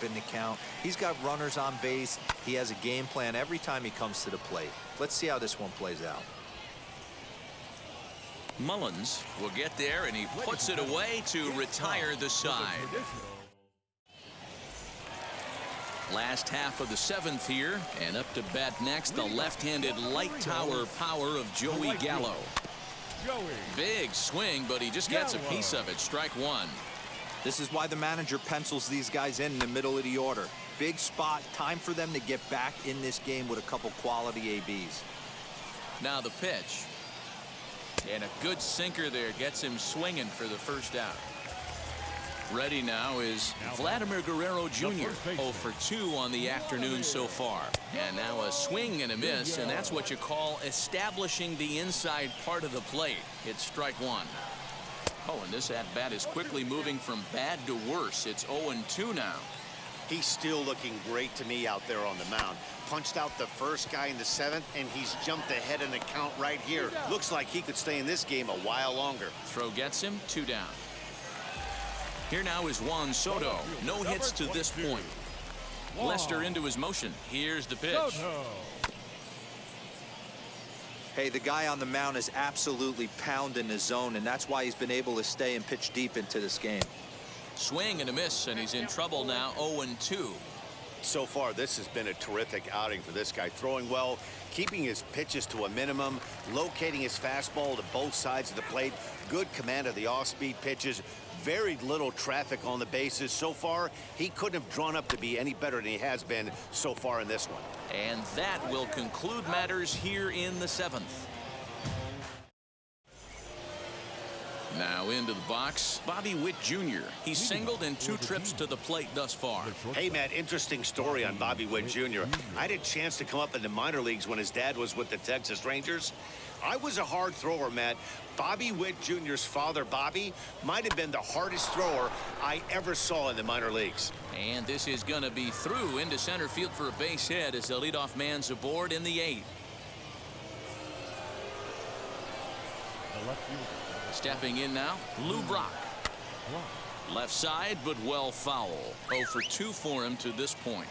in the count. He's got runners on base. He has a game plan every time he comes to the plate. Let's see how this one plays out. Mullins will get there, and he puts it away to retire the side. Last half of the seventh here, and up to bat next, the left-handed light tower power of Joey Gallo. Big swing, but he just gets a piece of it. Strike one. This is why the manager pencils these guys in the middle of the order. Big spot, time for them to get back in this game with a couple quality ABs. Now the pitch. And a good sinker there gets him swinging for the first out. Ready now is Vladimir Guerrero Jr. 0 for 2 on the afternoon so far. And now a swing and a miss, and that's what you call establishing the inside part of the plate. It's strike one. Oh, and this at-bat is quickly moving from bad to worse. It's 0-2 now. He's still looking great to me out there on the mound. Punched out the first guy in the seventh, and he's jumped ahead in the count right here. Looks like he could stay in this game a while longer. Throw gets him, 2 down. Here now is Juan Soto. No hits to this point. Lester into his motion. Here's the pitch. Hey, the guy on the mound is absolutely pounding the zone, and that's why he's been able to stay and pitch deep into this game. Swing and a miss, and he's in trouble now. 0-2. So far, this has been a terrific outing for this guy. Throwing well, keeping his pitches to a minimum, locating his fastball to both sides of the plate. Good command of the off-speed pitches. Very little traffic on the bases. So far, he couldn't have drawn up to be any better than he has been so far in this one. And that will conclude matters here in the seventh. Now into the box, Bobby Witt Jr. He's singled in 2 trips to the plate thus far. Hey, Matt, interesting story on Bobby Witt Jr. I had a chance to come up in the minor leagues when his dad was with the Texas Rangers. I was a hard thrower, Matt. Bobby Witt Jr.'s father, Bobby, might have been the hardest thrower I ever saw in the minor leagues. And this is going to be through into center field for a base hit as the leadoff man's aboard in the 8th. Stepping in now, Lou Brock. Left side, but well foul. 0 for 2 for him to this point.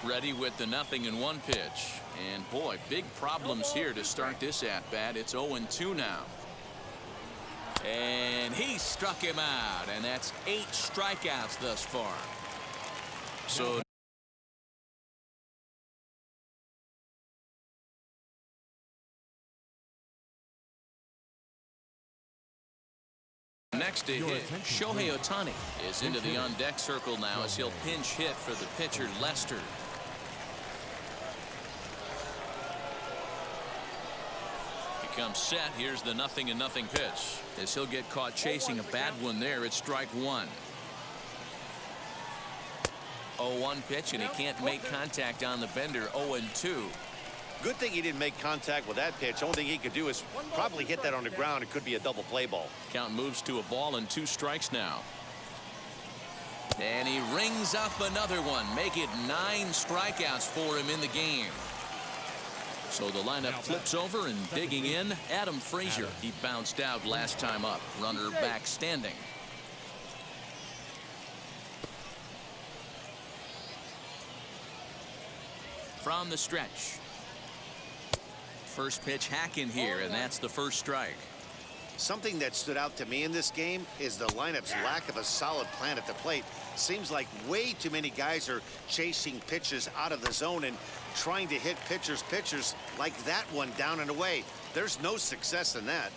Ready with the 0-1 pitch. And boy, big problems here to start this at-bat. It's 0-2 now. And he struck him out, and that's 8 strikeouts thus far. So next to hit, Shohei Ohtani is into the on-deck circle now as he'll pinch hit for the pitcher, Lester. He comes set. Here's the 0-0 pitch. As he'll get caught chasing a bad one there, it's strike one. 0-1 pitch, and he can't make contact on the bender. 0-2. Good thing he didn't make contact with that pitch. Only thing he could do is probably hit that on the ground. It could be a double play ball. Count moves to a ball and 2 strikes now. And he rings up another one. Make it 9 strikeouts for him in the game. So the lineup flips over, and digging in, Adam Frazier. He bounced out last time up. Runner back standing. From the stretch. First pitch hack in here, and that's the first strike. Something that stood out to me in this game is the lineup's lack of a solid plan at the plate. Seems like way too many guys are chasing pitches out of the zone and trying to hit pitchers like that one down and away. There's no success in that.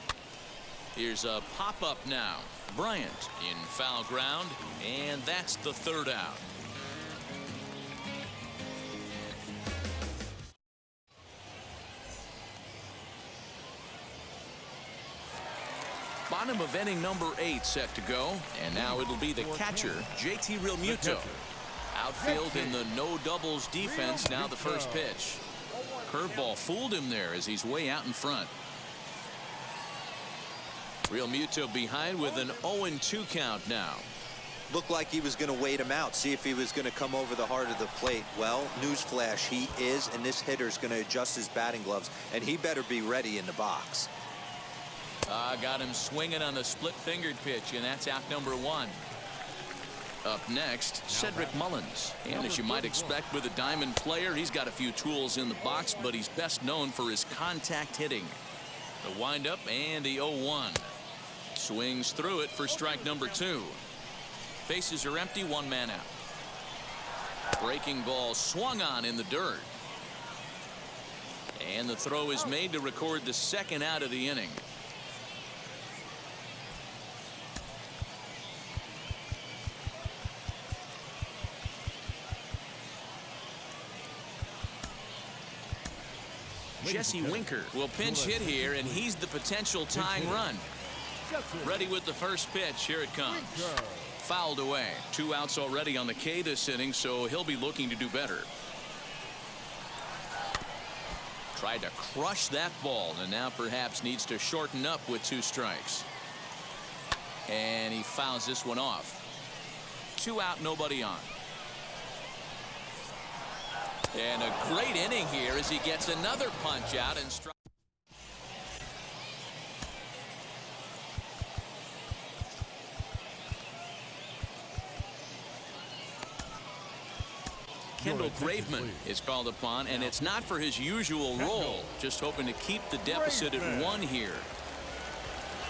Here's a pop-up now. Bryant in foul ground, and that's the 3rd out. Bottom of inning number 8 set to go, and now it'll be the catcher, JT Realmuto. Outfield in the no doubles defense. Now the first pitch. Curveball fooled him there as he's way out in front. Realmuto behind with an 0-2 count now. Looked like he was going to wait him out, see if he was going to come over the heart of the plate. Well, newsflash, he is, and this hitter's going to adjust his batting gloves, and he better be ready in the box. Got him swinging on the split-fingered pitch, and that's out number 1. Up next, Cedric Mullins. And as you might expect with a diamond player, he's got a few tools in the box, but he's best known for his contact hitting. The windup and the 0-1. Swings through it for strike number 2. Bases are empty, 1 man out. Breaking ball swung on in the dirt. And the throw is made to record the 2nd out of the inning. Jesse Winker will pinch hit here, and he's the potential tying run. Ready with the first pitch. Here it comes. Fouled away. 2 outs already on the K this inning, so he'll be looking to do better. Tried to crush that ball, and now perhaps needs to shorten up with 2 strikes. And he fouls this one off. 2 out, nobody on. And a great inning here as he gets another punch out and strike. Kendall Graveman is called upon, and it's not for his usual role, just hoping to keep the deficit at 1 here.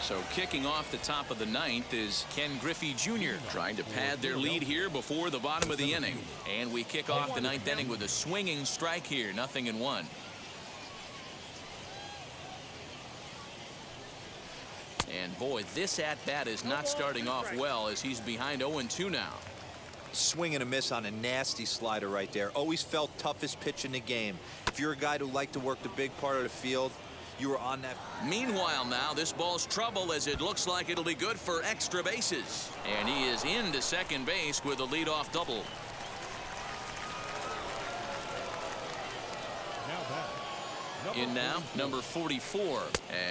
So kicking off the top of the 9th is Ken Griffey Jr. trying to pad their lead here before the bottom of the inning. And we kick off the 9th inning with a swinging strike here, 0-1. And boy, this at-bat is not starting off well as he's behind 0-2 now. Swing and a miss on a nasty slider right there. Always felt toughest pitch in the game. If you're a guy who liked to work the big part of the field, you were on that. Meanwhile now, this ball's trouble as it looks like it'll be good for extra bases. And he is into second base with a leadoff double. In now, number 44,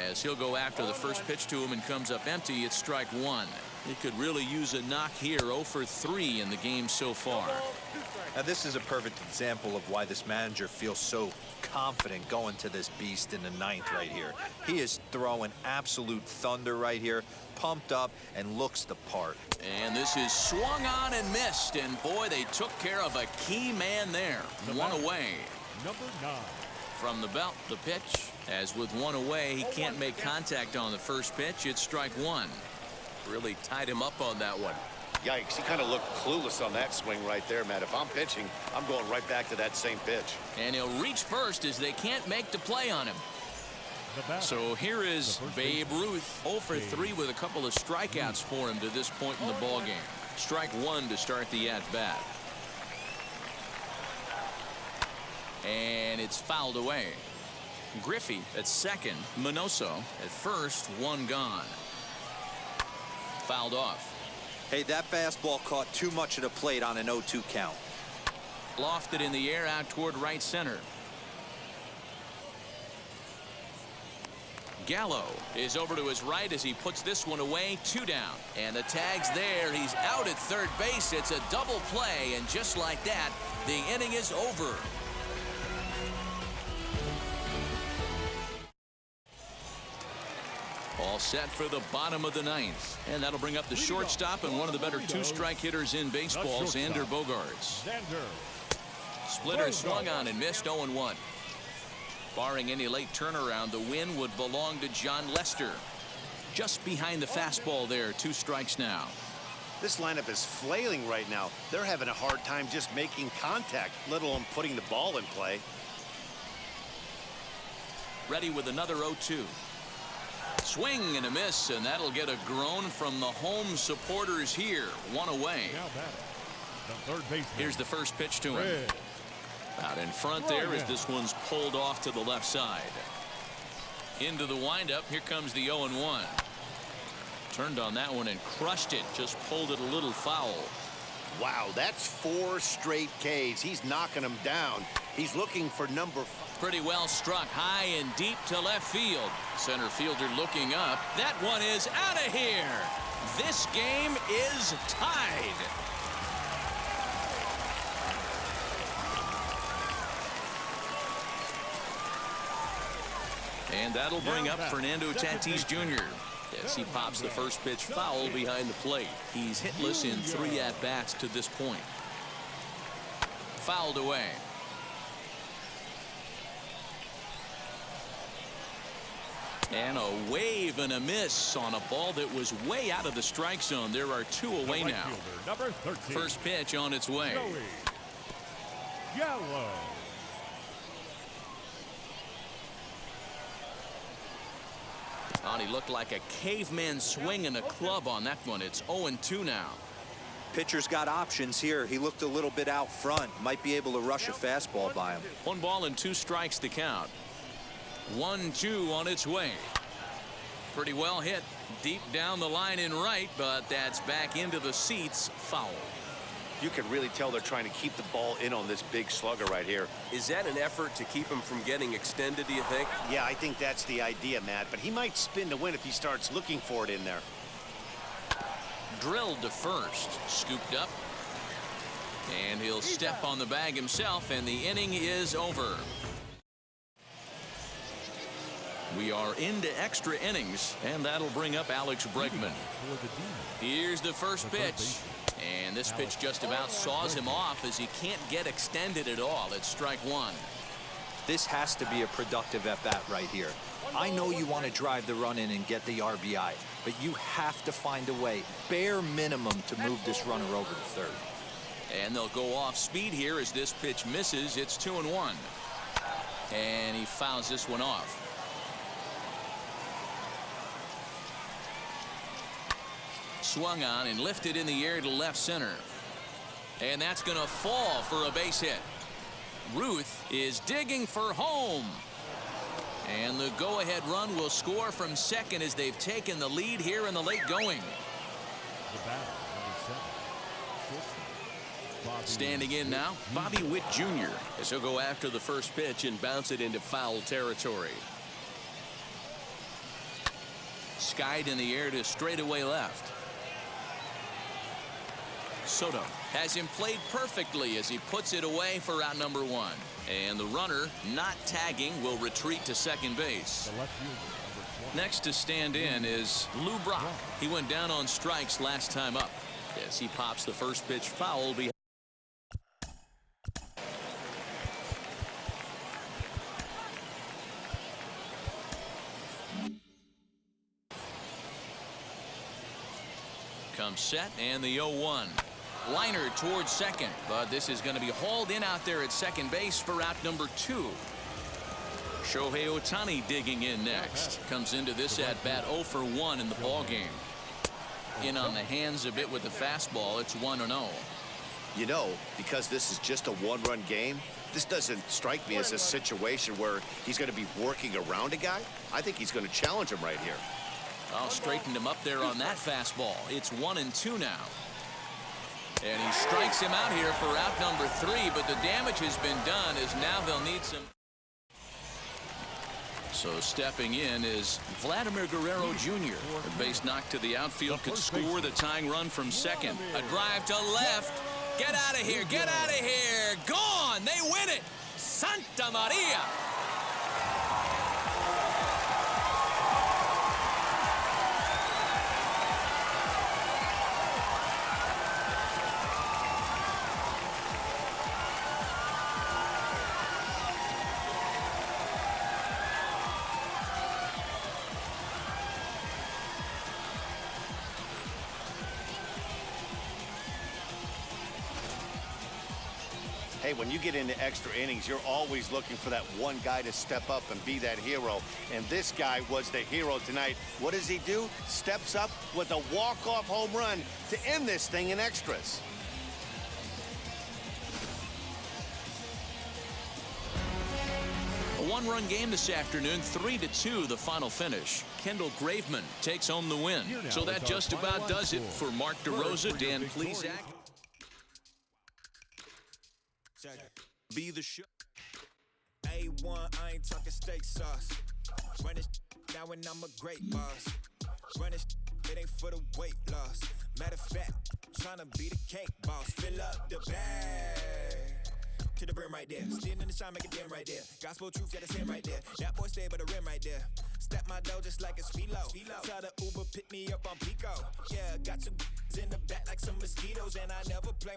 as he'll go after the first pitch to him and comes up empty. It's strike 1. He could really use a knock here. 0 for 3 in the game so far. Now this is a perfect example of why this manager feels so confident going to this beast in the 9th right here. He is throwing absolute thunder right here, pumped up and looks the part. And this is swung on and missed, and boy, they took care of a key man there. 1 away. Number 9. From the belt, the pitch. As with 1 away, he can't make contact on the first pitch. It's strike 1. Really tied him up on that one. Yikes, he kind of looked clueless on that swing right there, Matt. If I'm pitching, I'm going right back to that same pitch. And he'll reach first as they can't make the play on him. So here is Babe Ruth. 0 for 3 with a couple of strikeouts for him to this point in the ballgame. Strike 1 to start the at-bat. And it's fouled away. Griffey at second. Minoso at first. 1 gone. Fouled off. Hey, that fastball caught too much of the plate on an 0-2 count. Lofted in the air out toward right center. Gallo is over to his right as he puts this one away. 2 down. And the tag's there. He's out at third base. It's a double play. And just like that, the inning is over. All set for the bottom of the 9th. And that'll bring up the shortstop and one of the better 2-strike hitters in baseball, Xander Bogaerts. Splitter swung on and missed. 0-1. Barring any late turnaround, the win would belong to John Lester. Just behind the fastball there. 2 strikes now. This lineup is flailing right now. They're having a hard time just making contact, let alone putting the ball in play. Ready with another 0-2. Swing and a miss, and that'll get a groan from the home supporters here. 1 away. Here's the first pitch to him. Out in front there as this one's pulled off to the left side. Into the windup. Here comes the 0-1. Turned on that one and crushed it. Just pulled it a little foul. Wow, that's 4 straight Ks. He's knocking them down. He's looking for number 5. Pretty well struck high and deep to left field. Center fielder looking up. That one is out of here. This game is tied. And that'll bring up Fernando Tatis Jr. as he pops the first pitch foul behind the plate. He's hitless in 3 at-bats to this point. Fouled away. And a wave and a miss on a ball that was way out of the strike zone. There are 2 away now. Number 13. First pitch on its way. Yellow. Oh, he looked like a caveman swinging a club on that one. It's 0-2 now. Pitcher's got options here. He looked a little bit out front. Might be able to rush a fastball by him. 1 ball and 2 strikes to count. 1-2 on its way. Pretty well hit deep down the line in right, but that's back into the seats. Foul. You can really tell they're trying to keep the ball in on this big slugger right here. Is that an effort to keep him from getting extended, do you think? Yeah, I think that's the idea, Matt, but he might spin to win if he starts looking for it in there. Drilled to first. Scooped up. And he'll step on the bag himself, and the inning is over. We are into extra innings, and that'll bring up Alex Bregman. Here's the first pitch. And this pitch just about saws him off as he can't get extended at all. It's strike 1. This has to be a productive at-bat right here. I know you want to drive the run in and get the RBI, but you have to find a way, bare minimum, to move this runner over to third. And they'll go off speed here as this pitch misses. It's 2-1. And he fouls this one off. Swung on and lifted in the air to left center. And that's going to fall for a base hit. Ruth is digging for home. And the go-ahead run will score from second as they've taken the lead here in the late going. Standing in now, Bobby Witt Jr. as he'll go after the first pitch and bounce it into foul territory. Skied in the air to straightaway left. Soto has him played perfectly as he puts it away for out number 1. And the runner, not tagging, will retreat to second base. Next to stand in is Lou Brock. He went down on strikes last time up as he pops the first pitch foul behind. Comes set and the 0-1. Liner towards second, but this is going to be hauled in out there at second base for out number 2. Shohei Ohtani digging in next. Comes into this at bat 0 for 1 in the ball game. In on the hands a bit with the fastball. It's 1-0. You know, because this is just a 1-run game, this doesn't strike me as a situation where he's going to be working around a guy. I think he's going to challenge him right here. Oh, straightened him up there on that fastball. It's 1-2 now. And he strikes him out here for out number 3, but the damage has been done as now they'll need some. So stepping in is Vladimir Guerrero Jr. A base knock to the outfield could score the tying run from second. A drive to left. Get out of here. Get out of here. Gone. They win it. Santa Maria. Hey, when you get into extra innings, you're always looking for that one guy to step up and be that hero. And this guy was the hero tonight. What does he do? Steps up with a walk-off home run to end this thing in extras. A one-run game this afternoon, 3-2 the final finish. Kendall Graveman takes home the win. So that just about does it for Mark DeRosa, Dan Plesac. Be the show. A1, I ain't talking steak sauce. Run it now and I'm a great boss. Run it ain't for the weight loss. Matter of fact, trying to be the cake boss. Fill up the bag to the brim right there. Standing in the shine, make it dim right there. Gospel truth, yeah, that's him right there. That boy stay by the rim right there. Step my dough just like it's philo. Tell the Uber pick me up on Pico. Yeah, got two in the back like some mosquitoes, and I never play